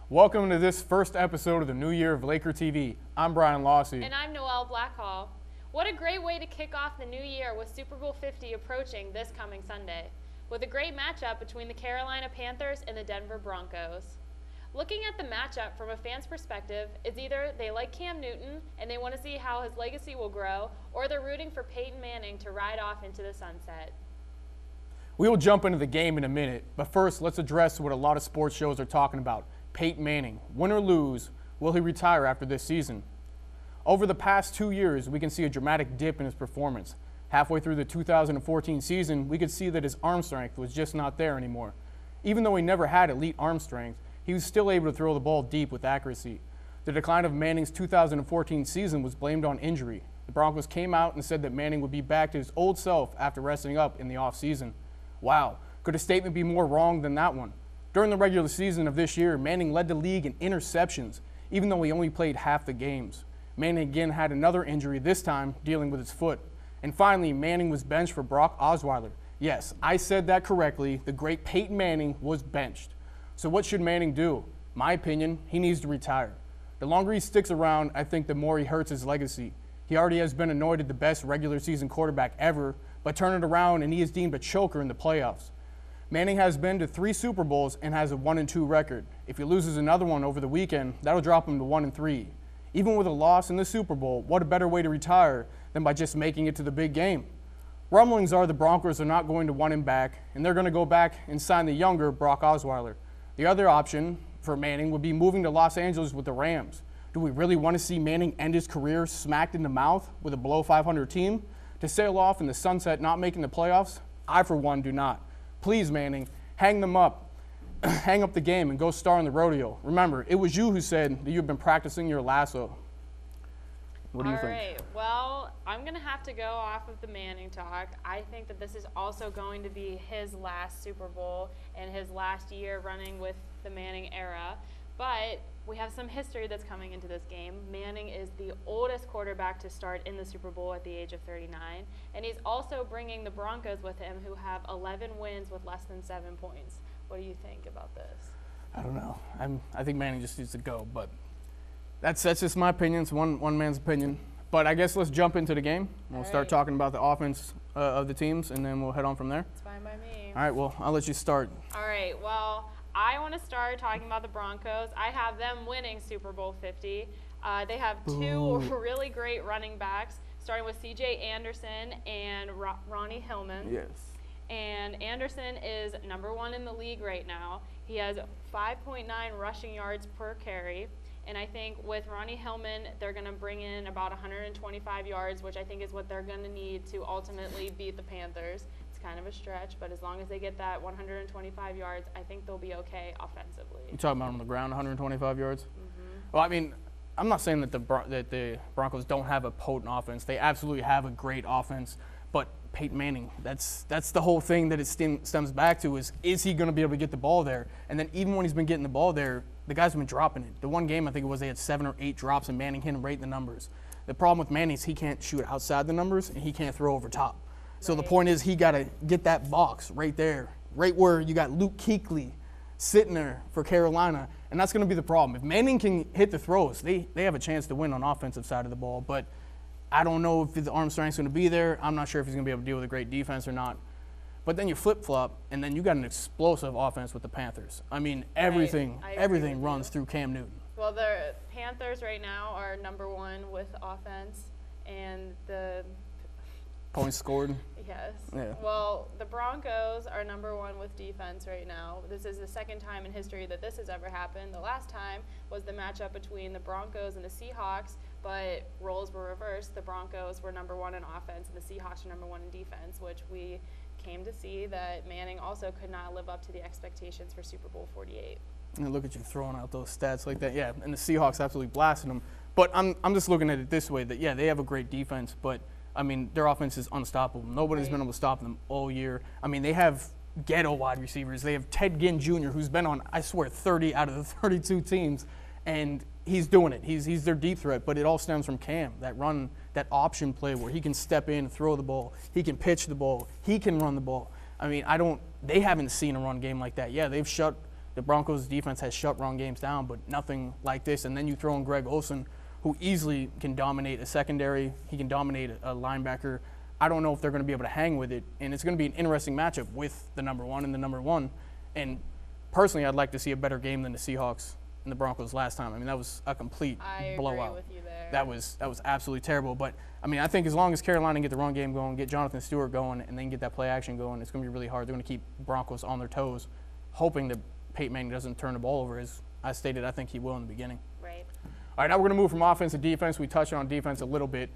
Welcome to this first episode of the new year of Laker TV. I'm Bryan Lossie. And I'm Noel Blackhall. What a great way to kick off the new year with Super Bowl 50 approaching this coming Sunday, with a great matchup between the Carolina Panthers and the Denver Broncos. Looking at the matchup from a fan's perspective, it's either they like Cam Newton and they want to see how his legacy will grow, or they're rooting for Peyton Manning to ride off into the sunset. We will jump into the game in a minute, but first let's address what a lot of sports shows are talking about. Peyton Manning, win or lose, will he retire after this season? Over the past 2 years, we can see a dramatic dip in his performance. Halfway through the 2014 season, we could see that his arm strength was just not there anymore. Even though he never had elite arm strength, he was still able to throw the ball deep with accuracy. The decline of Manning's 2014 season was blamed on injury. The Broncos came out and said that Manning would be back to his old self after resting up in the offseason. Wow, could a statement be more wrong than that one? During the regular season of this year, Manning led the league in interceptions, even though he only played half the games. Manning again had another injury, this time dealing with his foot. And finally, Manning was benched for Brock Osweiler. Yes, I said that correctly. The great Peyton Manning was benched. So what should Manning do? My opinion, he needs to retire. The longer he sticks around, I think the more he hurts his legacy. He already has been anointed the best regular season quarterback ever, but turn it around and he is deemed a choker in the playoffs. Manning has been to 3 Super Bowls and has a 1-2 record. If he loses another one over the weekend, that'll drop him to 1-3. Even with a loss in the Super Bowl, what a better way to retire than by just making it to the big game. Rumblings are the Broncos are not going to want him back, and they're going to go back and sign the younger Brock Osweiler. The other option for Manning would be moving to Los Angeles with the Rams. Do we really want to see Manning end his career smacked in the mouth with a below 500 team? To sail off in the sunset not making the playoffs? I, for one, do not. Please, Manning, hang them up. Hang up the game and go star in the rodeo. Remember, it was you who said that you've been practicing your lasso. What do you think? All right, well, I'm going to have to go off of the Manning talk. I think that this is also going to be his last Super Bowl and his last year running with the Manning era. But we have some history that's coming into this game. Manning is the oldest quarterback to start in the Super Bowl at the age of 39, and he's also bringing the Broncos with him, who have 11 wins with less than 7 points. What do you think about this? I don't know. I think Manning just needs to go, but that's just my opinion. It's one man's opinion. But I guess let's jump into the game. We'll start talking about the offense of the teams, and then we'll head on from there. It's fine by me. All right, well, I'll let you start. All right, well, I want to start talking about the Broncos. I have them winning Super Bowl 50. They have 2 really great running backs, starting with C.J. Anderson and Ronnie Hillman. Yes. And Anderson is number 1 in the league right now. He has 5.9 rushing yards per carry. And I think with Ronnie Hillman, they're going to bring in about 125 yards, which I think is what they're going to need to ultimately beat the Panthers. It's kind of a stretch, but as long as they get that 125 yards, I think they'll be okay offensively. You talking about on the ground, 125 yards? Mm-hmm. Well, I mean, I'm not saying that the Broncos don't have a potent offense. They absolutely have a great offense. But Peyton Manning, that's the whole thing that it stems back to is he going to be able to get the ball there? And then even when he's been getting the ball there, the guys have been dropping it. The one game I think it was they had 7 or 8 drops and Manning hit him right in the numbers. The problem with Manning is he can't shoot outside the numbers and he can't throw over top. So the point is he got to get that box right there, right where you got Luke Kuechly sitting there for Carolina, and that's going to be the problem. If Manning can hit the throws, they have a chance to win on the offensive side of the ball, but I don't know if the arm strength's going to be there. I'm not sure if he's going to be able to deal with a great defense or not. But then you flip-flop, and then you got an explosive offense with the Panthers. I mean, everything runs through Cam Newton. Well, the Panthers right now are number 1 with offense, and the points scored. Yes. Yeah. Well, the Broncos are number 1 with defense right now. This is the second time in history that this has ever happened. The last time was the matchup between the Broncos and the Seahawks, but roles were reversed. The Broncos were number 1 in offense, and the Seahawks are number 1 in defense, which we came to see that Manning also could not live up to the expectations for Super Bowl 48. And look at you throwing out those stats like that. Yeah, and the Seahawks absolutely blasted them. But I'm just looking at it this way, that, yeah, they have a great defense, but, I mean, their offense is unstoppable. Nobody's been able to stop them all year. I mean, they have ghetto wide receivers. They have Ted Ginn Jr., who's been on, I swear, 30 out of the 32 teams, and he's doing it. He's their deep threat, but it all stems from Cam, that option play where he can step in, throw the ball, he can pitch the ball, he can run the ball. I mean, they haven't seen a run game like that. Yeah, they've shut The Broncos' defense has shut run games down, but nothing like this. And then you throw in Greg Olsen, who easily can dominate a secondary. He can dominate a linebacker. I don't know if they're going to be able to hang with it. And it's going to be an interesting matchup with the number 1 and the number 1. And personally, I'd like to see a better game than the Seahawks and the Broncos last time. I mean, that was a complete blowout. I agree with you there. That was absolutely terrible. But, I mean, I think as long as Carolina can get the run game going, get Jonathan Stewart going, and then get that play action going, it's going to be really hard. They're going to keep Broncos on their toes, hoping that Peyton Manning doesn't turn the ball over. As I stated, I think he will in the beginning. Right. All right, now we're going to move from offense to defense. We touched on defense a little bit.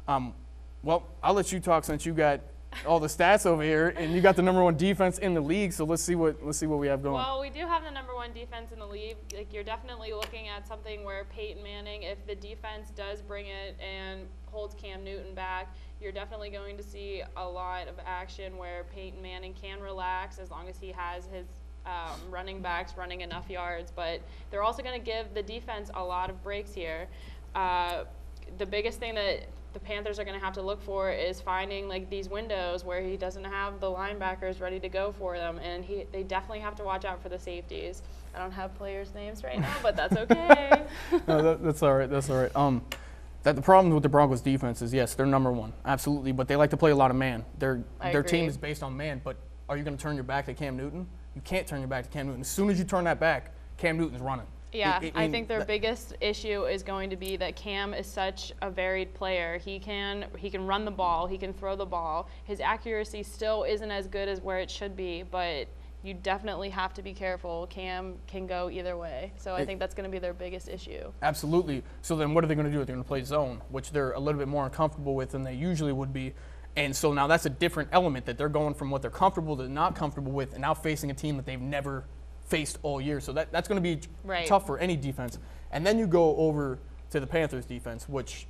Well, I'll let you talk since you got all the stats over here, and you got the number 1 defense in the league. So let's see what we have going. Well, we do have the number 1 defense in the league. Like, you're definitely looking at something where Peyton Manning, if the defense does bring it and holds Cam Newton back, you're definitely going to see a lot of action where Peyton Manning can relax as long as he has his running backs running enough yards. But they're also going to give the defense a lot of breaks here. The biggest thing that the Panthers are going to have to look for is finding like these windows where he doesn't have the linebackers ready to go for them, and they definitely have to watch out for the safeties. I don't have players' names right now, but that's okay. No, that's all right. That's all right. That the problem with the Broncos defense is, yes, they're number 1, absolutely, but they like to play a lot of man. Their team is based on man, but are you going to turn your back to Cam Newton? You can't turn your back to Cam Newton. As soon as you turn that back, Cam Newton's running. Yeah, I think their biggest issue is going to be that Cam is such a varied player. He can run the ball, he can throw the ball. His accuracy still isn't as good as where it should be, but you definitely have to be careful. Cam can go either way. So I think that's going to be their biggest issue. Absolutely. So then what are they going to do? They're going to play zone, which they're a little bit more uncomfortable with than they usually would be. And so now that's a different element that they're going from what they're comfortable to not comfortable with, and now facing a team that they've never faced all year. So that's going to be tough for any defense. And then you go over to the Panthers defense, which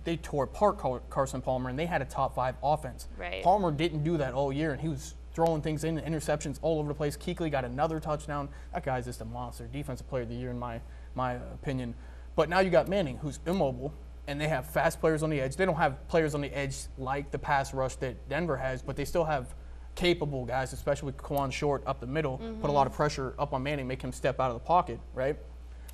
they tore apart Carson Palmer, and they had a top 5 offense. Right. Palmer didn't do that all year, and he was throwing things in, interceptions all over the place. Kuechly got another touchdown. That guy's just a monster. Defensive player of the year in my opinion. But now you got Manning, who's immobile, and they have fast players on the edge. They don't have players on the edge like the pass rush that Denver has, but they still have capable guys, especially with Kwan Short up the middle, put a lot of pressure up on Manning, make him step out of the pocket, right?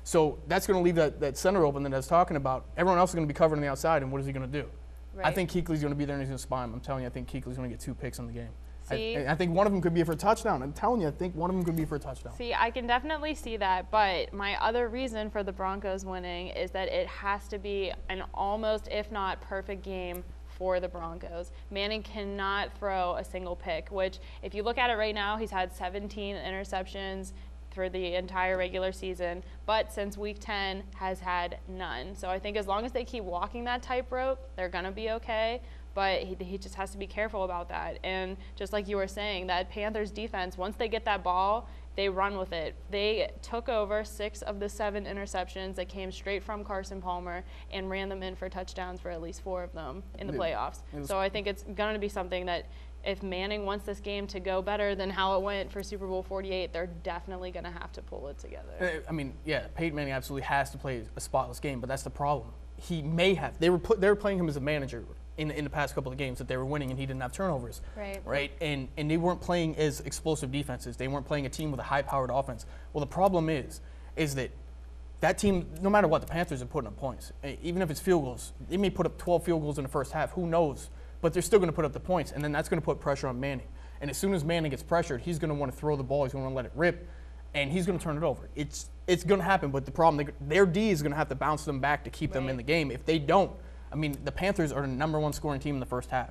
So that's going to leave that center open that I was talking about. Everyone else is going to be covering on the outside, and what is he going to do? Right. I think Kuechly's going to be there and he's going to spy him. I'm telling you, I think Kuechly's going to get 2 picks in the game. I think one of them could be for a touchdown. I'm telling you, I think one of them could be for a touchdown. See, I can definitely see that, but my other reason for the Broncos winning is that it has to be an almost, if not perfect game for the Broncos. Manning cannot throw a single pick, which if you look at it right now, he's had 17 interceptions for the entire regular season, but since week 10 has had none. So I think as long as they keep walking that tightrope, they're going to be okay. But he just has to be careful about that. And just like you were saying, that Panthers defense, once they get that ball, they run with it. They took over 6 of the 7 interceptions that came straight from Carson Palmer and ran them in for touchdowns for at least 4 of them in the playoffs. So I think it's going to be something that if Manning wants this game to go better than how it went for Super Bowl 48, they're definitely going to have to pull it together. I mean, yeah, Peyton Manning absolutely has to play a spotless game, but that's the problem. He may have. They were playing him as a manager in the past couple of games that they were winning, and he didn't have turnovers. Right. And they weren't playing as explosive defenses. They weren't playing a team with a high-powered offense. Well, the problem is that team, no matter what, the Panthers are putting up points. Even if it's field goals, they may put up 12 field goals in the first half. Who knows? But they're still going to put up the points, and then that's going to put pressure on Manning. And as soon as Manning gets pressured, he's going to want to throw the ball. He's going to want to let it rip, and he's going to turn it over. It's going to happen, but the problem, their D is going to have to bounce them back to keep them in the game. If they don't, I mean, the Panthers are the number 1 scoring team in the first half.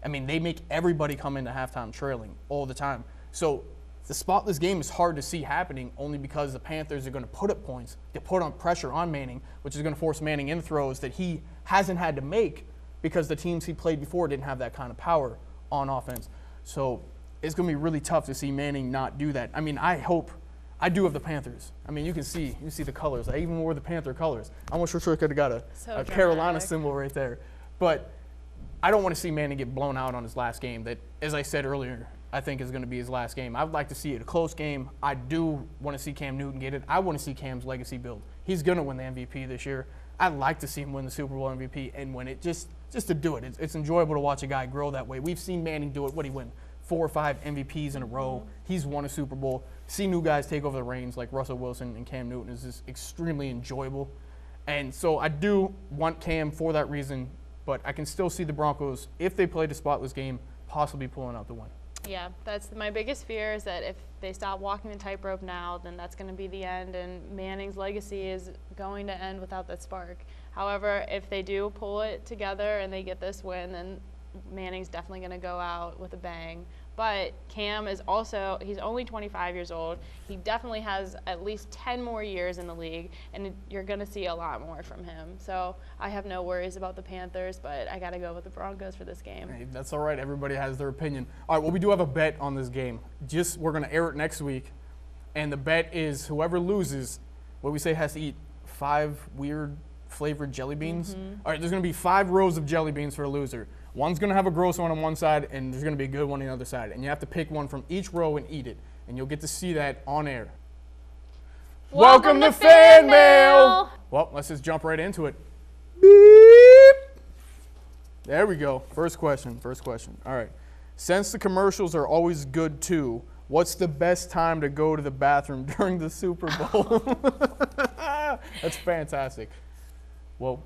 I mean, they make everybody come into halftime trailing all the time. So the spotless game is hard to see happening only because the Panthers are going to put up points. They put on pressure on Manning, which is going to force Manning in throws that he hasn't had to make because the teams he played before didn't have that kind of power on offense. So it's going to be really tough to see Manning not do that. I mean, I do have the Panthers. I mean, you see the colors. I even wore the Panther colors. I almost sure could have got a Carolina symbol right there. But I don't want to see Manning get blown out on his last game that, as I said earlier, I think is going to be his last game. I'd like to see it a close game. I do want to see Cam Newton get it. I want to see Cam's legacy build. He's going to win the MVP this year. I'd like to see him win the Super Bowl MVP and win it just to do it. It's enjoyable to watch a guy grow that way. We've seen Manning do it. What he win? 4 or 5 MVPs in a row. He's won a Super Bowl. See new guys take over the reins like Russell Wilson and Cam Newton is just extremely enjoyable. And so I do want Cam for that reason, but I can still see the Broncos, if they played a spotless game, possibly pulling out the win. Yeah, that's my biggest fear is that if they stop walking the tightrope now, then that's going to be the end, and Manning's legacy is going to end without that spark. However, if they do pull it together and they get this win, then Manning's definitely going to go out with a bang. But Cam is also, he's only 25 years old. He definitely has at least 10 more years in the league, and you're going to see a lot more from him. So I have no worries about the Panthers, but I got to go with the Broncos for this game. Hey, that's all right. Everybody has their opinion. All right, well, we do have a bet on this game. We're going to air it next week, and the bet is whoever loses, what we say, has to eat 5 weird flavored jelly beans. All right, there's going to be 5 rows of jelly beans for a loser. One's going to have a gross one on one side, and there's going to be a good one on the other side. And you have to pick one from each row and eat it. And you'll get to see that on air. Welcome to Fan Mail! Well, let's just jump right into it. Beep! There we go. First question. All right. Since the commercials are always good, too, what's the best time to go to the bathroom during the Super Bowl? That's fantastic. Well,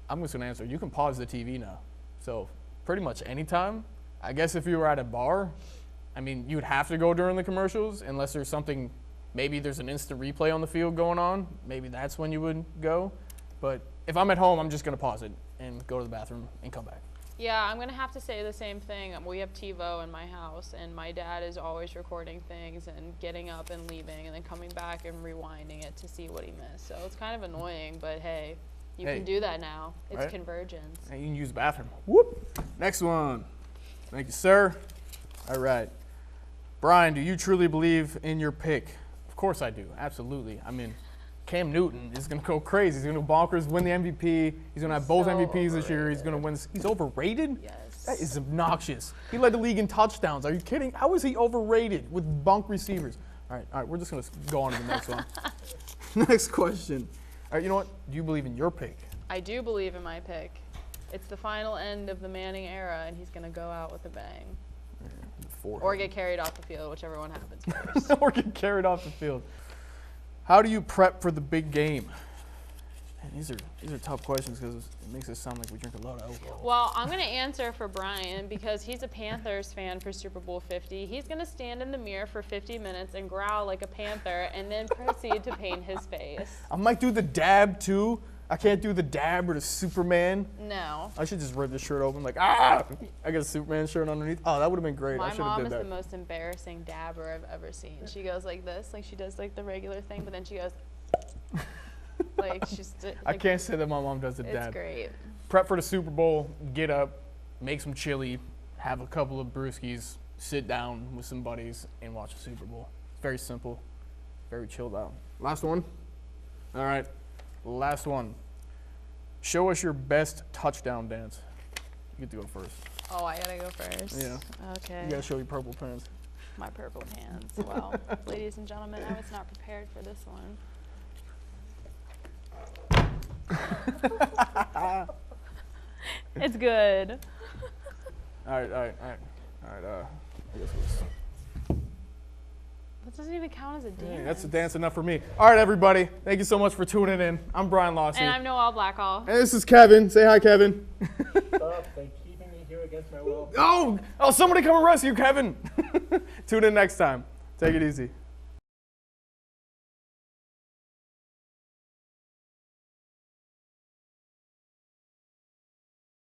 I'm just going to answer. You can pause the TV now. So pretty much any time. I guess if you were at a bar, I mean, you'd have to go during the commercials unless there's something, maybe there's an instant replay on the field going on. Maybe that's when you would go. But if I'm at home, I'm just going to pause it and go to the bathroom and come back. Yeah, I'm going to have to say the same thing. We have TiVo in my house, and my dad is always recording things and getting up and leaving and then coming back and rewinding it to see what he missed. So it's kind of annoying, but hey. You can do that now. It's right? Convergence. And you can use the bathroom. Whoop. Next one. Thank you, sir. All right. Bryan, do you truly believe in your pick? Of course I do. Absolutely. I mean, Cam Newton is going to go crazy. He's going to bonkers, win the MVP. He's going to have both MVPs this year. He's going to win. He's overrated? Yes. That is obnoxious. He led the league in touchdowns. Are you kidding? How is he overrated with bunk receivers? All right. We're just going to go on to the next one. Next question. All right, you know what? Do you believe in your pick? I do believe in my pick. It's the final end of the Manning era, and he's going to go out with a bang. Or get carried off the field, whichever one happens first. Or get carried off the field. How do you prep for the big game? Man, these are tough questions because it makes it sound like we drink a lot of alcohol. Well, I'm going to answer for Bryan because he's a Panthers fan for Super Bowl 50. He's going to stand in the mirror for 50 minutes and growl like a panther and then proceed to paint his face. I might do the dab, too. I can't do the dab or the Superman. No. I should just rip this shirt open like, I got a Superman shirt underneath. Oh, that would have been great. My I should have mom did is that. the most embarrassing dabber I've ever seen. She goes like this, like she does like the regular thing, but then she goes like she's like, I can't say that my mom does the dab. It's great. Prep for the Super Bowl, get up, make some chili, have a couple of brewskis, sit down with some buddies, and watch the Super Bowl. It's very simple, very chilled out. Last one. All right, last one. Show us your best touchdown dance. You get to go first. Oh, I gotta go first. Yeah. Okay. You gotta show your purple pants. My purple pants. Well, ladies and gentlemen, I was not prepared for this one. It's good. All right. I guess That doesn't even count as a dance. that's a dance enough for me. All right, everybody. Thank you so much for tuning in. I'm Bryan Lossie. And I'm Noel Blackhall. And this is Kevin. Say hi, Kevin. Stop. They're keeping me here against my will. Oh, somebody come and rescue Kevin. Tune in next time. Take it easy.